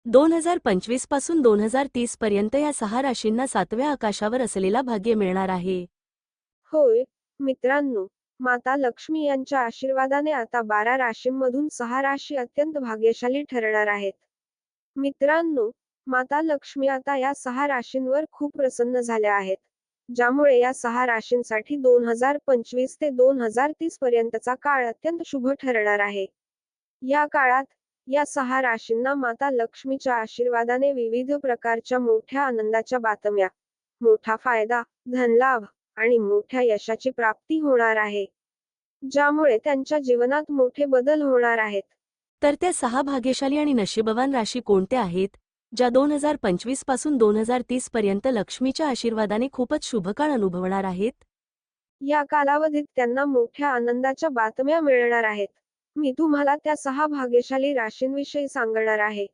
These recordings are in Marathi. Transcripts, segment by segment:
2025 पासून 2030 पर्यंत या 6 राशींना 7व्या आकाशावर असलेला भाग्य मिळणार आहे. होय मित्रांनो, माता लक्ष्मी यांच्या आशीर्वादाने आता 12 राशींमधून 6 राशी अत्यंत भाग्यशाली ठरणार आहेत. मित्रांनो, माता लक्ष्मी आता या 6 राशींवर खूप प्रसन्न झाल्या आहेत, ज्यामुळे या 6 राशींसाठी 2025 ते 2030 पर्यंतचा काळ अत्यंत शुभ ठरणार आहे. या काळात या 6 राशींना माता लक्ष्मीच्या आशीर्वादाने विविध प्रकारच्या मोठ्या आनंदाच्या बातम्या, मोठा फायदा, धनलाभ आणि मोठ्या यशाची प्राप्ती होणार आहे, ज्यामुळे त्यांच्या जीवनात मोठे बदल होणार आहेत. तर त्या 6 भाग्यशाली आणि नशीबवान राशी कोणत्या आहेत, ज्या 2025 पासून 2030 पर्यंत लक्ष्मीच्या आशीर्वादाने खूपच शुभकाळ अनुभवणार आहेत? या कालावधीत त्यांना मोठ्या आनंदाच्या बातम्या मिळणार आहेत. मी तुम्हाला त्या 6 भाग्यशाली राशींविषयी सांगणार आहे.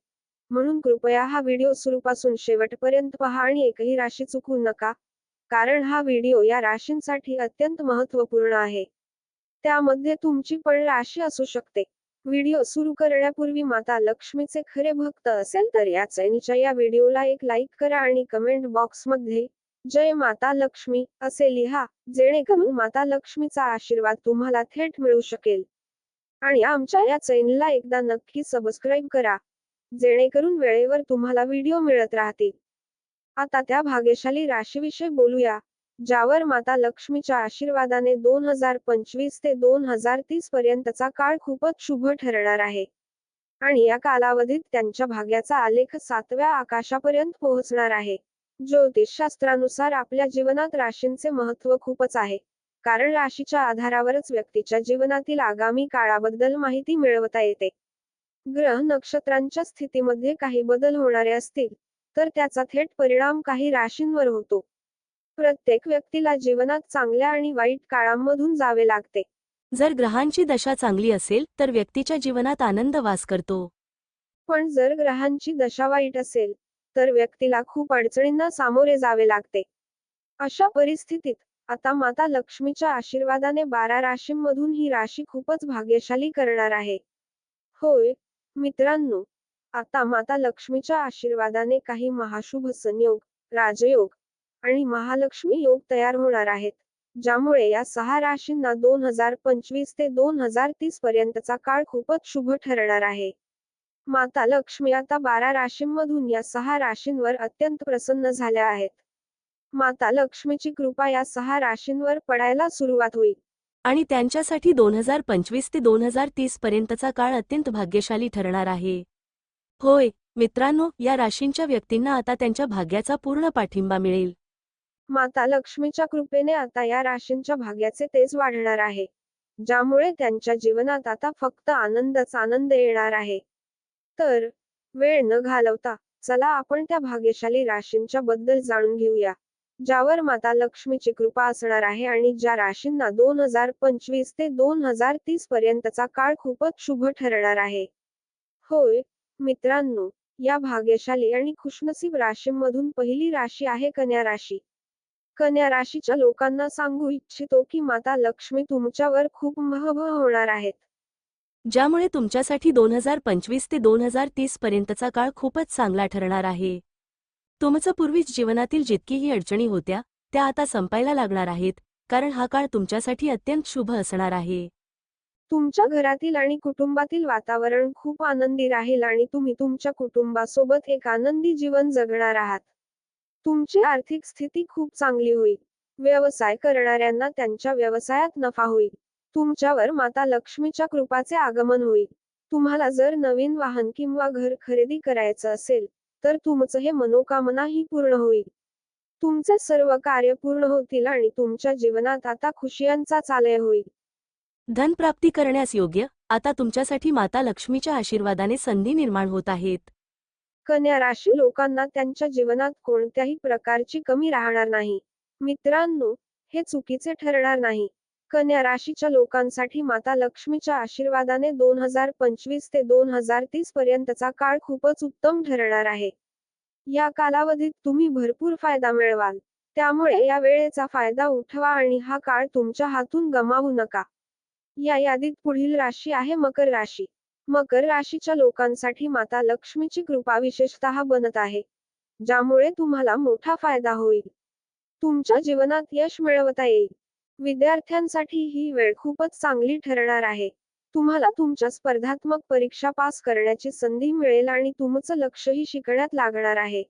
म्हणून कृपया हा व्हिडिओ सुरूपासून शेवटपर्यंत पहा आणि एकही राशी चुकवू नका, कारण हा व्हिडिओ या राशींसाठी अत्यंत महत्त्वपूर्ण आहे. त्यामध्ये तुमची पण राशी असू शकते. व्हिडिओ सुरू करण्यापूर्वी माता लक्ष्मीचे खरे भक्त असेल तर या चैनीच्या या व्हिडिओला एक लाईक करा आणि कमेंट बॉक्समध्ये जय माता लक्ष्मी असे लिहा, जेणेकरून माता लक्ष्मीचा आशीर्वाद तुम्हाला थेट मिळू शकेल. आणि आमच्या या चॅनलला एकदा नक्की सबस्क्राईब करा, जेणेकरून वेळेवर तुम्हाला व्हिडिओ मिळत राहतील. आता त्या भाग्यशाली राशीविषयी बोलूया, ज्यावर माता लक्ष्मीच्या आशीर्वादाने 2025 ते 2030 पर्यंतचा काळ खूपच शुभ ठरणार आहे. आणि या कालावधीत त्यांच्या भाग्याचा आलेख 7व्या आकाशापर्यंत पोहोचणार आहे. ज्योतिषशास्त्रानुसार आपल्या जीवनात राशींचे महत्त्व खूपच आहे, कारण राशीच्या आधारावरच व्यक्तीच्या जीवनातील आगामी काळाबद्दल माहिती मिळवता येते. ग्रह नक्षत्रांच्या स्थितीमध्ये काही बदल होणारे असतील, तर त्याचा थेट परिणाम काही राशींवर होतो. प्रत्येक व्यक्तीला जीवनात चांगल्या आणि वाईट काळांमधून जावे लागते. जर ग्रहांची दशा चांगली असेल तर व्यक्तीच्या जीवनात आनंद वास करतो. पण जर ग्रहांची दशा वाईट असेल, तर व्यक्तीला खूप अडचणींना सामोरे जावे लागते. अशा परिस्थितीत आता माता लक्ष्मीच्या आशीर्वादाने 12 राशींमधून ही राशी खूपच भाग्यशाली करणार आहे. होय मित्रांनो, आता माता लक्ष्मीच्या आशीर्वादाने काही महाशुभ संयोग, राजयोग आणि महालक्ष्मी योग तयार होणार आहेत, ज्यामुळे या 6 राशींना 2025 ते 2030 पर्यंतचा काळ खूपच शुभ ठरणार आहे. माता लक्ष्मी आता 12 राशींमधून या 6 राशींवर अत्यंत प्रसन्न झाल्या आहेत. माता लक्ष्मीची कृपा या 6 राशींवर पडायला सुरुवात होईल. आणि त्यांच्यासाठी 2025 ते 2030 पर्यंतचा काळ अत्यंत भाग्यशाली ठरणार आहे. होय मित्रांनो, या राशींच्या व्यक्तींना आता त्यांच्या भाग्याचा पूर्ण पाठिंबा मिळेल. माता लक्ष्मीच्या कृपेने आता या राशींच्या भाग्याचे तेज वाढणार आहे, ज्यामुळे त्यांच्या जीवनात आता फक्त आनंदच आनंद येणार आहे. तर वेळ न घालवता चला आपण त्या भाग्यशाली राशींच्या बद्दल जाणून घेऊया, ज्यावर माता लक्ष्मीची कृपा असणार आहे आणि ज्या राशींना 2025 ते 2030 पर्यंतचा काळ खूपच शुभ ठरणार आहे. होय मित्रांनो, या भाग्यशाली आणि खुशनसीब राशींमधून पहिली राशी आहे कन्या राशी. कन्या राशीच्या लोकांना सांगू इच्छितो की माता लक्ष्मी तुमच्यावर खूप महत्त्व होणार आहेत. ज्यामुळे तुमच्यासाठी 2025 ते 2030 पर्यंतचा काळ खूपच चांगला ठरणार आहे. तुमचं पूर्वीच जीवनातील जितकीही अडचणी होत्या त्या आता संपायला लागणार आहेत, कारण हा काळ तुमच्यासाठी अत्यंत शुभ असणार आहे. तुमच्या घरातील आणि कुटुंबातील वातावरण खूप आनंदी राहील आणि तुम्ही तुमच्या कुटुंबासोबत एक आनंदी जीवन जगणार आहात. तुमची आर्थिक स्थिती खूप चांगली होईल. व्यवसाय करणाऱ्यांना त्यांच्या व्यवसायात नफा होईल. तुमच्यावर माता लक्ष्मीच्या कृपाचे आगमन होईल. तुम्हाला जर नवीन वाहन किंवा घर खरेदी करायचं असेल, तर तुमचं हे मनोकामनाही पूर्ण होईल. तुमचे सर्व कार्य पूर्ण होतील आणि तुमच्या जीवनात आता खुशियांचा चालय होईल. धनप्राप्ती करण्यास योग्य आता तुमच्यासाठी माता लक्ष्मीच्या आशीर्वादाने संधी निर्माण होत आहेत. कन्या राशी लोकांना त्यांच्या जीवनात कोणत्याही प्रकारची कमी राहणार नाही. मित्रांनो, हे चुकीचे ठरणार नाही. कन्या राशीच्या लोकांसाठी माता लक्ष्मीच्या आशीर्वादाने 2025 ते 2030 पर्यंतचा काळ खूपच उत्तम ठरणार आहे. या कालावधीत तुम्ही भरपूर फायदा मिळवाल. त्यामुळे या वेळेचा फायदा उठवा आणि हा काळ तुमच्या हातून गमावू नका. या यादीत पुढील राशी आहे मकर राशी. मकर राशीच्या लोकांसाठी माता लक्ष्मीची कृपा विशेषतः बनत आहे, ज्यामुळे तुम्हाला मोठा फायदा होईल. तुमच्या जीवनात यश मिळवता येईल. विद्यार्थ्यांसाठी ही वेळ खूपच चांगली ठरणार आहे. तुम्हाला तुमच्या स्पर्धात्मक परीक्षा पास करण्याची संधी मिळेल आणि तुमचं लक्षही शिकण्यात लागणार आहे.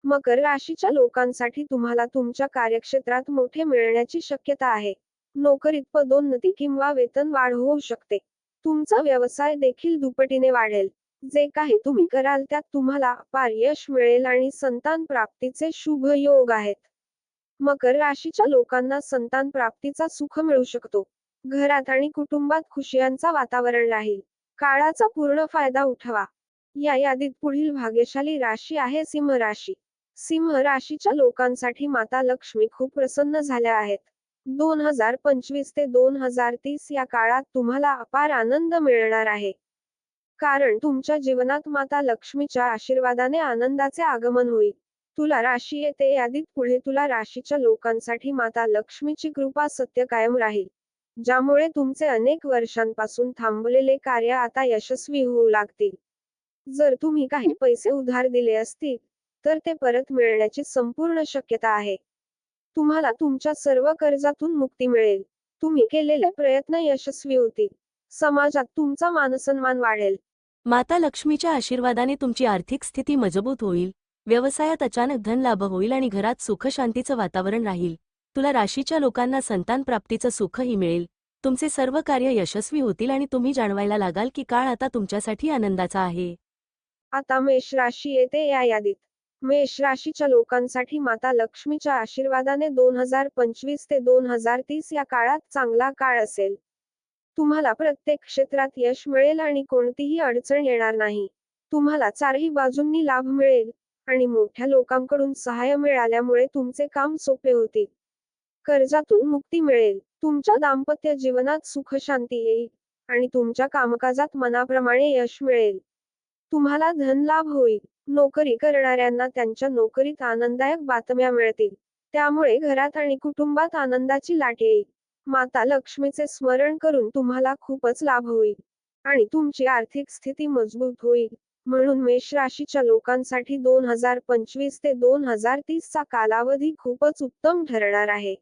मकर राशीच्या लोकांसाठी तुम्हाला तुमच्या कार्यक्षेत्रात मोठे मिळण्याची शक्यता आहे. नोकरीत पदोन्नती किंवा वेतन वाढ होऊ शकते. तुमचा व्यवसाय देखील दुपटीने वाढेल. जे काही तुम्ही कराल त्यात तुम्हाला अपार यश मिळेल आणि संतान प्राप्तीचे शुभ योग आहेत. मकर राशीच्या लोकांना संतान प्राप्तीचा सुख मिळू शकतो. घरात आणि कुटुंबात खुशियांचा वातावरण राहील. काळाचा पूर्ण फायदा उठवा. या यादीत पुढील भाग्यशाली राशी आहे सिंह राशी. सिंह राशीच्या लोकांसाठी माता लक्ष्मी खूप प्रसन्न झाल्या आहेत. 2025 ते 2030 या काळात तुम्हाला अपार आनंद मिळणार आहे. कारण तुमच्या जीवनात माता लक्ष्मीच्या आशीर्वादाने आनंदाचे आगमन होईल. तुला राशी येते यादीत पुढे तुला राशीच्या लोकांसाठी माता लक्ष्मीची कृपा सत्य कायम राहील, ज्यामुळे तुमचे अनेक वर्षांपासून थांबलेले कार्य आता यशस्वी होऊ लागतील. जर तुम्ही काही पैसे उधार दिले असतील, तर ते परत मिळण्याची संपूर्ण शक्यता आहे. तुम्हाला तुमच्या सर्व कर्जातून मुक्ती मिळेल. तुम्ही केलेले प्रयत्न यशस्वी होतील. समाजात तुमचा मानसन्मान वाढेल. माता लक्ष्मीच्या आशीर्वादाने तुमची आर्थिक स्थिती मजबूत होईल. व्यवसायात अचानक धनलाभ होईल आणि घरात सुखशांतीचं वातावरण राहील. तुला राशीच्या लोकांना संतान प्राप्तीचं सुखही मिळेल. तुमचे सर्व कार्य यशस्वी होतील आणि तुम्ही जाणवायला लागाल की काळ आता तुमच्यासाठी आनंदाचा आहे. आता मेष राशी येते या यादीत. मेष राशीच्या लोकांसाठी माता लक्ष्मीच्या आशीर्वादाने 2025 ते 2030 या काळात चांगला काळ असेल. तुम्हाला प्रत्येक क्षेत्रात यश मिळेल आणि कोणतीही अडचण येणार नाही. तुम्हाला चारही बाजूंनी लाभ मिळेल आणि मोठ्या लोकांकडून सहाय्य मिळाल्यामुळे तुमचे काम सोपे होतील. कर्जातून मुक्ती मिळेल. तुमच्या दाम्पत्य जीवनात सुख शांती येईल आणि तुमच्या कामकाजात मनाप्रमाणे यश मिळेल. तुम्हाला धनलाभ होईल. नोकरी करणाऱ्यांना त्यांच्या नोकरीत आनंददायक बातम्या मिळतील. त्यामुळे घरात आणि कुटुंबात आनंदाची लाट येईल. माता लक्ष्मीचे स्मरण करून तुम्हाला खूपच लाभ होईल आणि तुमची आर्थिक स्थिती मजबूत होईल. म्हणून मेष राशीच्या लोकांसाठी 2025 ते 2030 चा कालावधी खूपच उत्तम ठरणार आहे.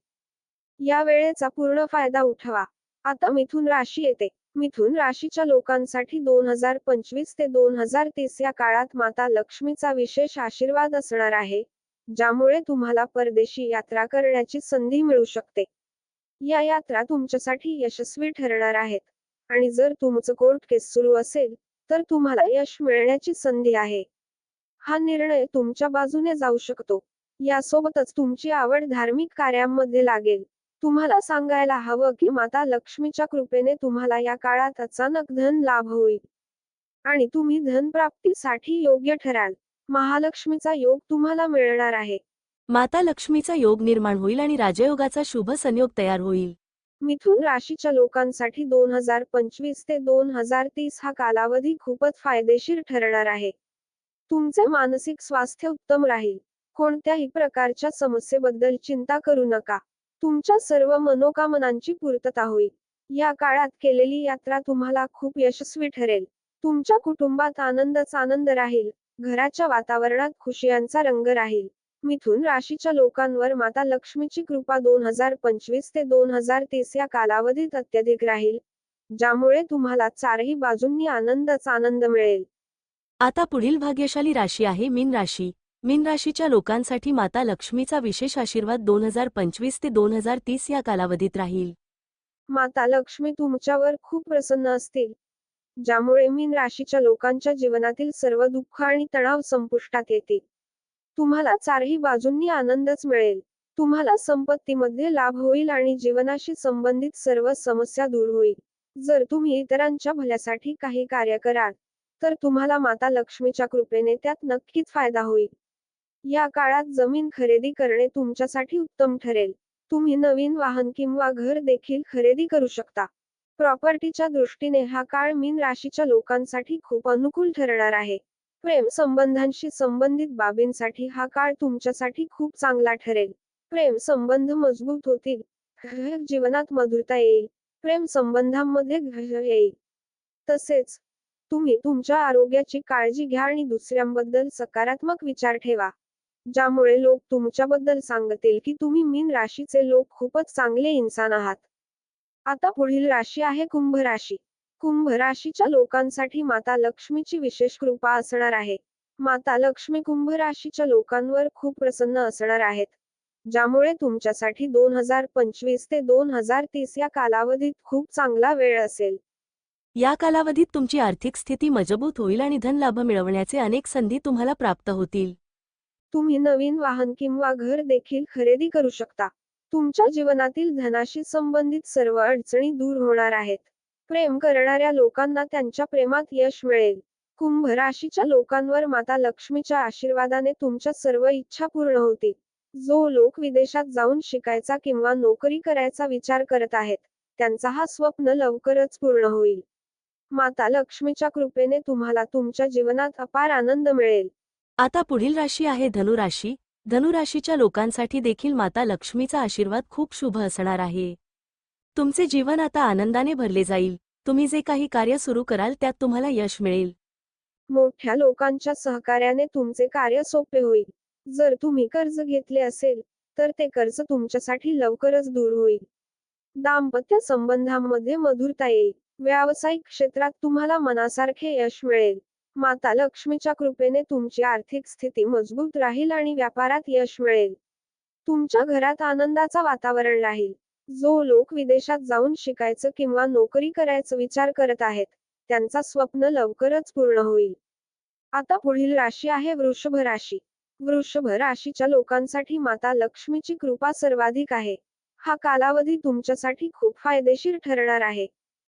या वेळेचा पूर्ण फायदा उठवा. आता मिथुन राशी येते. मिथुन राशीच्या लोकांसाठी 2025 ते 2030 या काळात माता लक्ष्मीचा विशेष आशीर्वाद असणार आहे, ज्यामुळे तुम्हाला परदेशी यात्रा करण्याची संधी मिळू शकते. या यात्रा तुमच्यासाठी यशस्वी ठरणार आहेत आणि जर तुमचं कोर्ट केस सुरू असेल, तर तुम्हाला यश मिळण्याची संधी आहे. हा निर्णय तुमच्या बाजूने जाऊ शकतो. यासोबतच तुमची आवड धार्मिक कार्यांमध्ये लागेल. तुम्हाला सांगायला हवं की माता लक्ष्मीच्या कृपेने तुम्हाला या काळात अचानक धन लाभ होईल आणि तुम्ही धनप्राप्तीसाठी योग्य ठराल. महालक्ष्मीचा योग तुम्हाला मिळणार आहे. माता लक्ष्मीचा योग निर्माण होईल आणि राजयोगाचा शुभ संयोग तयार होईल. मिथुन राशीच्या लोकांसाठी 2025 ते 2030 हा कालावधी खूपच फायदेशीर ठरणार आहे. तुमचे मानसिक स्वास्थ्य उत्तम राहील. कोणत्याही प्रकारच्या समस्येबद्दल चिंता करू नका. तुमच्या सर्व मनोकामनांची पूर्तता होईल. या काळात केलेली यात्रा तुम्हाला खूप यशस्वी ठरेल. तुमच्या कुटुंबात आनंदच आनंद राहील. घराच्या वातावरणात खुशियांचा रंग राहील. मिथुन राशीच्या लोकांवर माता लक्ष्मीची कृपा 2025 ते 2030 या कालावधीत अत्यधिक राहील, ज्यामुळे तुम्हाला चारही बाजूंनी आनंदच आनंद मिळेल. आता पुढील भाग्यशाली राशी आहे मीन राशी. मीन राशीच्या लोकांसाठी माता लक्ष्मीचा विशेष आशीर्वाद 2025 ते 2030 या कालावधीत राहील. माता लक्ष्मी तुमच्यावर खूप प्रसन्न असतील, ज्यामुळे मीन राशीच्या लोकांच्या जीवनातील सर्व दुःख आणि तणाव संपुष्टात येतील. तुम्हाला चारही बाजूंनी आनंदच मिळेल. तुम्हाला संपत्तीमध्ये लाभ होईल आणि जीवनाशी संबंधित सर्व समस्या दूर होईल. जर तुम्ही इतरांच्या भल्यासाठी काही कार्य कराल, तर तुम्हाला माता लक्ष्मीच्या कृपेने त्यात नक्कीच फायदा होईल. या काळात जमीन खरेदी करणे तुमच्यासाठी उत्तम ठरेल. तुम्ही नवीन वाहन किंवा घर देखील खरेदी करू शकता. प्रॉपर्टीच्या दृष्टीने हा काळ मीन राशीच्या लोकांसाठी खूप अनुकूल ठरणार आहे. प्रेम संबंधांशी संबंधित बाबींसाठी हा काळ तुमच्यासाठी खूप चांगला ठरेल. प्रेम संबंध मजबूत होतील. जीवनात मधुरता येईल. प्रेम संबंधांमध्ये येईल. तसेच तुम्ही तुमच्या आरोग्याची काळजी घ्या आणि दुसऱ्यांबद्दल सकारात्मक विचार ठेवा, ज्यामुळे लोक तुमच्याबद्दल सांगतील की तुम्ही मीन राशीचे लोक खूपच चांगले इंसान आहात. आता पुढील राशी आहे कुंभ राशी. कुंभ राशीच्या लोकांसाठी माता लक्ष्मीची विशेष कृपा असणार आहे. माता लक्ष्मी कुंभ राशीच्या लोकांवर खूप प्रसन्न असणार आहेत, ज्यामुळे तुमच्यासाठी 2025 ते 2030 या कालावधीत खूप चांगला वेळ असेल. या कालावधीत तुमची आर्थिक स्थिती मजबूत होईल आणि धनलाभ मिळवण्याचे अनेक संधी तुम्हाला प्राप्त होतील. तुम्ही नवीन वाहन किंवा घर देखील खरेदी करू शकता. तुमच्या जीवनातील धनाशी संबंधित सर्व अडचणी दूर होणार आहेत. प्रेम करणाऱ्या लोकांना त्यांच्या प्रेमात यश मिळेल. कुंभ राशीच्या लोकांवर माता लक्ष्मीच्या आशीर्वादाने तुमच्या सर्व इच्छा पूर्ण होतील. जो लोक विदेशात जाऊन शिकायचा किंवा नोकरी करायचा विचार करत आहेत, त्यांचा हा स्वप्न लवकरच पूर्ण होईल. माता लक्ष्मीच्या कृपेने तुम्हाला तुमच्या जीवनात अपार आनंद मिळेल. आता पुढील राशी आहे धनुराशी. धनुराशीच्या लोकांसाठी देखील माता लक्ष्मीचा आशीर्वाद खूप शुभ असणार आहे. तुमचे जीवन आता आनंदाने भरले जाईल. तुम्ही जे काही कार्य सुरू कराल त्यात तुम्हाला यश मिळेल. मोठ्या लोकांच्या सहकार्याने तुमचे कार्य सोपे होईल. जर तुम्ही कर्ज घेतले असेल, तर ते कर्ज तुमच्यासाठी लवकरच दूर होईल. दाम्पत्य संबंधांमध्ये मधुरता येईल. व्यावसायिक क्षेत्रात तुम्हाला मनासारखे यश मिळेल. माता लक्ष्मीच्या कृपेने तुमची आर्थिक स्थिती मजबूत राहील आणि व्यापारात यश मिळेल. तुमच्या घरात आनंदाचा वातावरण राहील. जो लोक विदेशात जाऊन शिकायचं किंवा नोकरी करायचं विचार करत आहेत, त्यांचा स्वप्न लवकरच पूर्ण होईल. आता पुढील राशी आहे वृषभ राशी. वृषभ राशीच्या लोकांसाठी माता लक्ष्मीची कृपा सर्वाधिक आहे. हा कालावधी तुमच्यासाठी खूप फायदेशीर ठरणार आहे.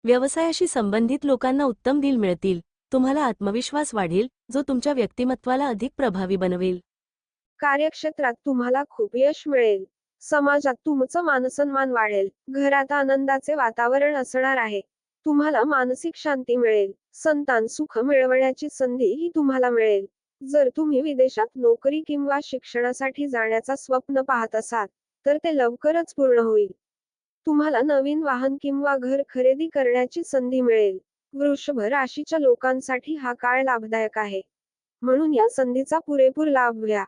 व्यवसायाशी संबंधित लोकांना उत्तम डील मिळतील. तुम्हाला आत्मविश्वास वाढेल, जो तुमच्या व्यक्तिमत्वाला अधिक प्रभावी बनवेल. कार्यक्षेत्रात तुम्हाला खूप यश मिळेल. समाजात तुमचं मानसन्मान वाढेल. घरात आनंदाचे वातावरण असणार आहे. तुम्हाला मानसिक शांती मिळेल. संतान सुख मिळवण्याची संधीही तुम्हाला मिळेल. जर तुम्ही विदेशात नोकरी किंवा शिक्षणासाठी जाण्याचा स्वप्न पाहत असाल, तर ते लवकरच पूर्ण होईल. तुम्हाला नवीन वाहन किंवा घर खरेदी करण्याची संधी मिळेल. वृषभ राशीच्या लोकांसाठी हा काळ लाभदायक आहे. म्हणून या संधीचा पुरेपूर लाभ घ्या.